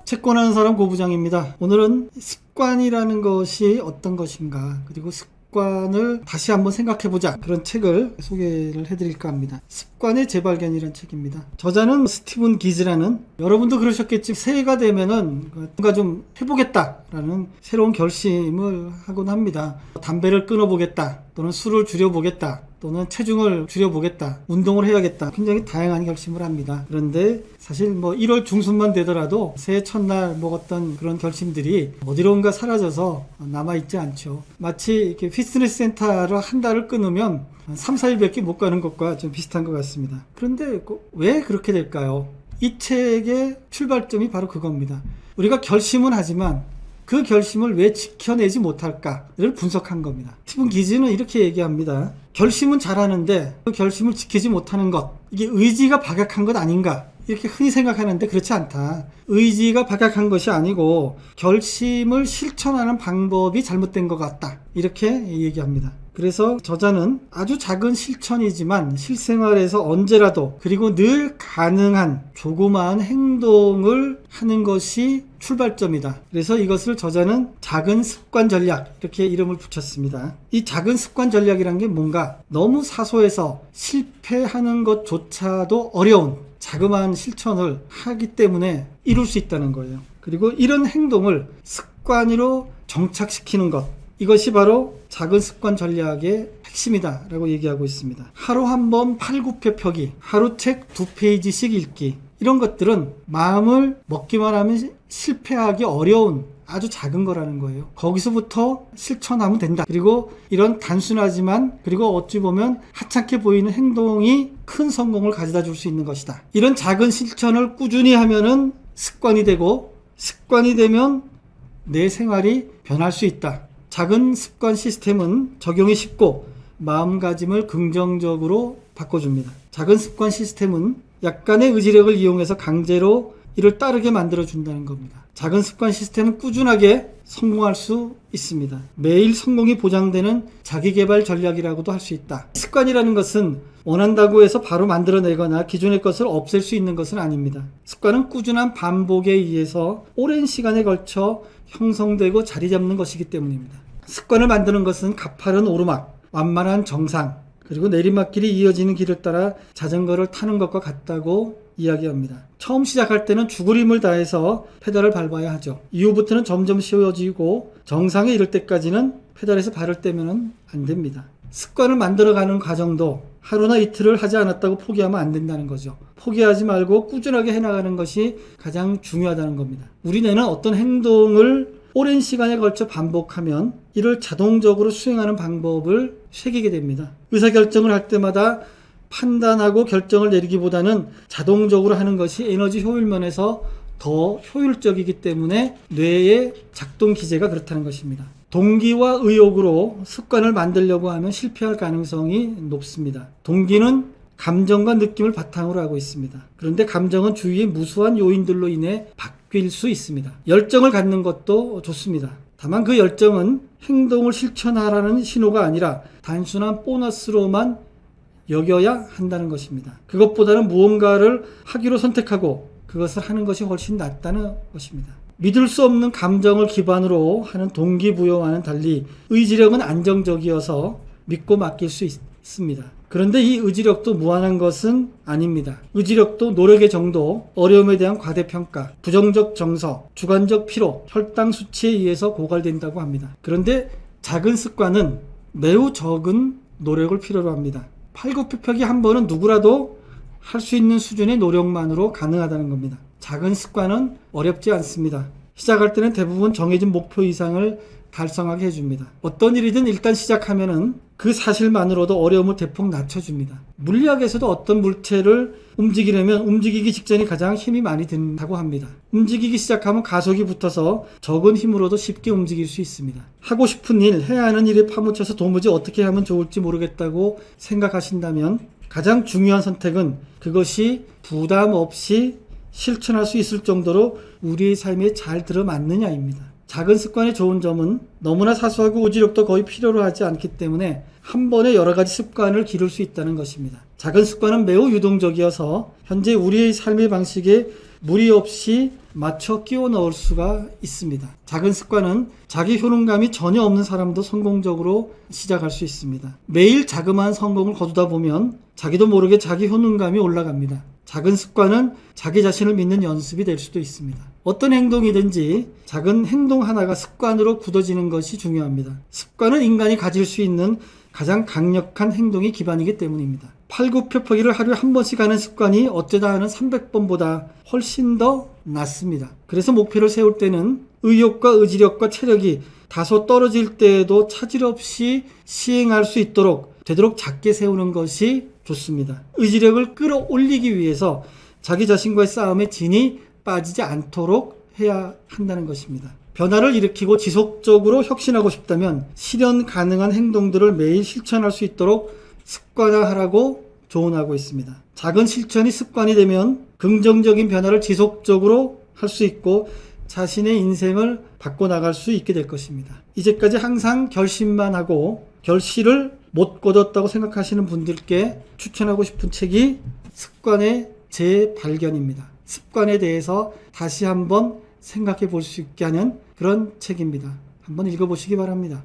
채권하는 사람 고부장입니다. 오늘은 습관이라는 것이 어떤 것인가, 그리고 습관을 다시 한번 생각해보자, 그런 책을 소개를 해드릴까 합니다. 습관의 재발견이라는 책입니다. 저자는 스티븐 기즈라는, 여러분도 그러셨겠지, 새해가 되면은 뭔가 좀 해보겠다라는 새로운 결심을 하곤 합니다. 담배를 끊어보겠다, 또는 술을 줄여보겠다, 또는 체중을 줄여보겠다, 운동을 해야겠다, 굉장히 다양한 결심을 합니다. 그런데 사실 1월 중순만 되더라도 새해 첫날 먹었던 그런 결심들이 어디론가 사라져서 남아있지 않죠. 마치 이렇게 피트니스 센터를 한 달을 끊으면 3, 4일밖에 못 가는 것과 좀 비슷한 것 같습니다. 그런데 왜 그렇게 될까요? 이 책의 출발점이 바로 그겁니다. 우리가 결심은 하지만 그 결심을 왜 지켜내지 못할까를 분석한 겁니다. 스티븐 기즈는 이렇게 얘기합니다. 결심은 잘하는데 그 결심을 지키지 못하는 것, 이게 의지가 박약한 것 아닌가, 이렇게 흔히 생각하는데 그렇지 않다. 의지가 박약한 것이 아니고 결심을 실천하는 방법이 잘못된 것 같다, 이렇게 얘기합니다. 그래서 저자는 아주 작은 실천이지만 실생활에서 언제라도, 그리고 늘 가능한 조그마한 행동을 하는 것이 출발점이다. 그래서 이것을 저자는 작은 습관 전략, 이렇게 이름을 붙였습니다. 이 작은 습관 전략이란 게 뭔가, 너무 사소해서 실패하는 것조차도 어려운 자그마한 실천을 하기 때문에 이룰 수 있다는 거예요. 그리고 이런 행동을 습관으로 정착시키는 것, 이것이 바로 작은 습관 전략의 핵심이다 라고 얘기하고 있습니다. 하루 한 번 팔굽혀 펴기, 하루 책 2페이지씩 읽기, 이런 것들은 마음을 먹기만 하면 실패하기 어려운 아주 작은 거라는 거예요. 거기서부터 실천하면 된다. 그리고 이런 단순하지만, 그리고 어찌 보면 하찮게 보이는 행동이 큰 성공을 가져다 줄 수 있는 것이다. 이런 작은 실천을 꾸준히 하면은 습관이 되고, 습관이 되면 내 생활이 변할 수 있다. 작은 습관 시스템은 적용이 쉽고 마음가짐을 긍정적으로 바꿔줍니다. 작은 습관 시스템은 약간의 의지력을 이용해서 강제로 이를 따르게 만들어준다는 겁니다. 작은 습관 시스템은 꾸준하게 성공할 수 있습니다. 매일 성공이 보장되는 자기개발 전략이라고도 할 수 있다. 습관이라는 것은 원한다고 해서 바로 만들어내거나 기존의 것을 없앨 수 있는 것은 아닙니다. 습관은 꾸준한 반복에 의해서 오랜 시간에 걸쳐 형성되고 자리 잡는 것이기 때문입니다. 습관을 만드는 것은 가파른 오르막, 완만한 정상, 그리고 내리막길이 이어지는 길을 따라 자전거를 타는 것과 같다고 이야기합니다. 처음 시작할 때는 죽을 힘을 다해서 페달을 밟아야 하죠. 이후부터는 점점 쉬워지고 정상에 이를 때까지는 페달에서 발을 떼면 안 됩니다. 습관을 만들어가는 과정도 하루나 이틀을 하지 않았다고 포기하면 안 된다는 거죠. 포기하지 말고 꾸준하게 해나가는 것이 가장 중요하다는 겁니다. 우리 뇌는 어떤 행동을 오랜 시간에 걸쳐 반복하면 이를 자동적으로 수행하는 방법을 새기게 됩니다. 의사결정을 할 때마다 판단하고 결정을 내리기보다는 자동적으로 하는 것이 에너지 효율 면에서 더 효율적이기 때문에 뇌의 작동 기제가 그렇다는 것입니다. 동기와 의욕으로 습관을 만들려고 하면 실패할 가능성이 높습니다. 동기는 감정과 느낌을 바탕으로 하고 있습니다. 그런데 감정은 주위의 무수한 요인들로 인해 바뀔 수 있습니다. 열정을 갖는 것도 좋습니다. 다만 그 열정은 행동을 실천하라는 신호가 아니라 단순한 보너스로만 여겨야 한다는 것입니다. 그것보다는 무언가를 하기로 선택하고 그것을 하는 것이 훨씬 낫다는 것입니다. 믿을 수 없는 감정을 기반으로 하는 동기부여와는 달리 의지력은 안정적이어서 믿고 맡길 수 있습니다. 그런데 이 의지력도 무한한 것은 아닙니다. 의지력도 노력의 정도, 어려움에 대한 과대평가, 부정적 정서, 주관적 피로, 혈당 수치에 의해서 고갈된다고 합니다. 그런데 작은 습관은 매우 적은 노력을 필요로 합니다. 팔굽혀펴기 한 번은 누구라도 할 수 있는 수준의 노력만으로 가능하다는 겁니다. 작은 습관은 어렵지 않습니다. 시작할 때는 대부분 정해진 목표 이상을 달성하게 해줍니다. 어떤 일이든 일단 시작하면은 그 사실만으로도 어려움을 대폭 낮춰줍니다. 물리학에서도 어떤 물체를 움직이려면 움직이기 직전에 가장 힘이 많이 든다고 합니다. 움직이기 시작하면 가속이 붙어서 적은 힘으로도 쉽게 움직일 수 있습니다. 하고 싶은 일, 해야 하는 일에 파묻혀서 도무지 어떻게 하면 좋을지 모르겠다고 생각하신다면 가장 중요한 선택은 그것이 부담 없이 실천할 수 있을 정도로 우리의 삶에 잘 들어맞느냐입니다. 작은 습관의 좋은 점은 너무나 사소하고 의지력도 거의 필요로 하지 않기 때문에 한 번에 여러 가지 습관을 기를 수 있다는 것입니다. 작은 습관은 매우 유동적이어서 현재 우리의 삶의 방식에 무리 없이 맞춰 끼워 넣을 수가 있습니다. 작은 습관은 자기 효능감이 전혀 없는 사람도 성공적으로 시작할 수 있습니다. 매일 자그마한 성공을 거두다 보면 자기도 모르게 자기 효능감이 올라갑니다. 작은 습관은 자기 자신을 믿는 연습이 될 수도 있습니다. 어떤 행동이든지 작은 행동 하나가 습관으로 굳어지는 것이 중요합니다. 습관은 인간이 가질 수 있는 가장 강력한 행동이 기반이기 때문입니다. 팔굽혀펴기를 하루에 한 번씩 하는 습관이 어쩌다 하는 300번보다 훨씬 더 낫습니다. 그래서 목표를 세울 때는 의욕과 의지력과 체력이 다소 떨어질 때에도 차질 없이 시행할 수 있도록 되도록 작게 세우는 것이 좋습니다. 의지력을 끌어올리기 위해서 자기 자신과의 싸움에 진이 빠지지 않도록 해야 한다는 것입니다. 변화를 일으키고 지속적으로 혁신하고 싶다면 실현 가능한 행동들을 매일 실천할 수 있도록 습관화하라고 조언하고 있습니다. 작은 실천이 습관이 되면 긍정적인 변화를 지속적으로 할 수 있고 자신의 인생을 바꿔나갈 수 있게 될 것입니다. 이제까지 항상 결심만 하고 결실을 못 거뒀다고 생각하시는 분들께 추천하고 싶은 책이 습관의 재발견입니다. 습관에 대해서 다시 한번 생각해 볼 수 있게 하는 그런 책입니다. 한번 읽어보시기 바랍니다.